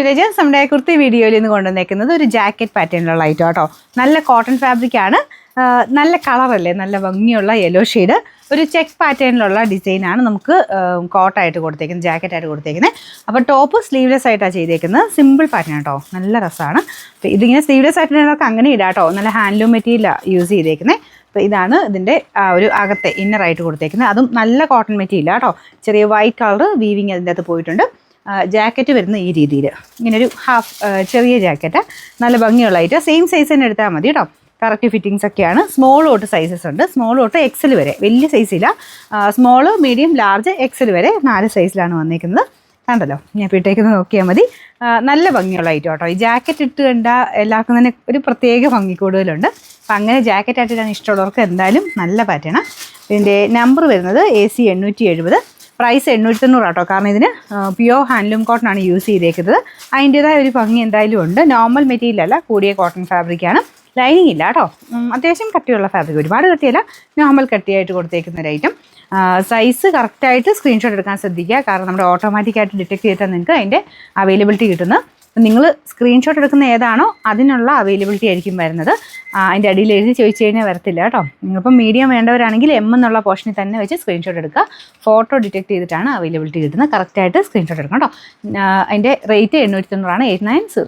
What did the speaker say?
രജൻ നമ്മുടെ കുർത്തി വീഡിയോയിൽ നിന്ന് കൊണ്ടുവന്നേക്കുന്നത് ഒരു ജാക്കറ്റ് പാറ്റേണിലുള്ള ഐറ്റം കേട്ടോ. നല്ല കോട്ടൺ ഫാബ്രിക്കാണ്, നല്ല കളറല്ലേ, നല്ല ഭംഗിയുള്ള യെല്ലോ ഷെയ്ഡ്, ഒരു ചെക്ക് പാറ്റേണിലുള്ള ഡിസൈനാണ് നമുക്ക് കോട്ടായിട്ട് കൊടുത്തേക്കുന്നത്, ജാക്കറ്റായിട്ട് കൊടുത്തേക്കുന്നത്. അപ്പോൾ ടോപ്പ് സ്ലീവ്ലെസ് ആയിട്ടാണ് ചെയ്തേക്കുന്നത്, സിമ്പിൾ പാറ്റേൺ കേട്ടോ, നല്ല രസമാണ്. അപ്പോൾ ഇതിങ്ങനെ സ്ലീവ്ലെസ് ആയിട്ട് അങ്ങനെ ഇടാം കേട്ടോ, നല്ല ഹാൻഡ്ലൂം മെറ്റീരിയലാണ് യൂസ് ചെയ്തേക്കുന്നത്. അപ്പോൾ ഇതാണ് ഇതിൻ്റെ ഒരു അകത്തെ ഇന്നറായിട്ട് കൊടുത്തേക്കുന്നത്, അതും നല്ല കോട്ടൺ മെറ്റീരിയൽ കേട്ടോ. ചെറിയ വൈറ്റ് കളർ വീവിങ് അതിൻ്റെ അകത്ത് പോയിട്ടുണ്ട്. ജാക്കറ്റ് വരുന്ന ഈ രീതിയിൽ ഇങ്ങനൊരു ഹാഫ് ചെറിയ ജാക്കറ്റ്, നല്ല ഭംഗിയുള്ള ഐറ്റം. സെയിം സൈസ് തന്നെ എടുത്താൽ മതി കേട്ടോ, കറക്റ്റ് ഫിറ്റിങ്സ് ഒക്കെയാണ്. സ്മോൾ തൊട്ട് സൈസസ് ഉണ്ട്, സ്മോൾ തൊട്ട് എക്സൽ വരെ, വലിയ സൈസില്ല, സ്മോള് മീഡിയം ലാർജ് എക്സൽ വരെ 4 സൈസിലാണ് വന്നിരിക്കുന്നത്. കണ്ടല്ലോ, ഞാൻ ഇട്ടേക്കുന്നത് നോക്കിയാൽ മതി. നല്ല ഭംഗിയുള്ള ഐറ്റം കേട്ടോ. ഈ ജാക്കറ്റ് ഇട്ട് കണ്ട എല്ലാവർക്കും തന്നെ ഒരു പ്രത്യേക ഭംഗി കൂടുതലുണ്ട്. അപ്പം അങ്ങനെ ജാക്കറ്റ് ആയിട്ടാണ് ഇഷ്ടമുള്ളവർക്ക് എന്തായാലും നല്ല പാറ്റേണാണ്. ഇതിൻ്റെ നമ്പർ വരുന്നത് AC 870, പ്രൈസ് 890 കേട്ടോ. കാരണം ഇതിന് പ്യുവർ ഹാൻഡ്ലൂം കോട്ടൺ ആണ് യൂസ് ചെയ്തേക്കുന്നത്. അതിൻ്റേതായ ഒരു ഭംഗി എന്തായാലും ഉണ്ട്. നോർമൽ മെറ്റീരിയൽ അല്ല, കൂടിയ കോട്ടൺ ഫാബ്രിക്കാണ്. ലൈനിങ് ഇല്ല കേട്ടോ, അത്യാവശ്യം കട്ടിയുള്ള ഫാബ്രിക്, ഒരുപാട് കട്ടിയല്ല, നോർമൽ കട്ടിയായിട്ട് കൊടുത്തേക്കുന്ന ഒരു ഐറ്റം. സൈസ് കറക്റ്റായിട്ട് സ്ക്രീൻഷോട്ട് എടുക്കാൻ ശ്രദ്ധിക്കുക, കാരണം നമ്മുടെ ഓട്ടോമാറ്റിക്കായിട്ട് ഡിറ്റക്ട് ചെയ്തിട്ടാണ് നിങ്ങൾക്ക് അതിൻ്റെ അവൈലബിലിറ്റി കിട്ടുന്നത്. നിങ്ങൾ സ്ക്രീൻഷോട്ട് എടുക്കുന്ന ഏതാണോ അതിനുള്ള അവൈലബിലിറ്റി ആയിരിക്കും വരുന്നത്. അതിൻ്റെ അടിയിൽ എഴുതി ചോദിച്ചു കഴിഞ്ഞാൽ വരത്തില്ല കേട്ടോ. നിങ്ങളിപ്പം മീഡിയം വേണ്ടവരാണെങ്കിൽ M എന്നുള്ള പോർഷനിൽ തന്നെ വെച്ച് സ്ക്രീൻഷോട്ട് എടുക്കുക. ഫോട്ടോ ഡിറ്റക്ട് ചെയ്തിട്ടാണ് അവൈലബിലിറ്റി കിട്ടുന്നത്. കറക്റ്റായിട്ട് സ്ക്രീൻഷോട്ട് എടുക്കണം കേട്ടോ. അതിൻ്റെ റേറ്റ് 890 ആണ്, 890.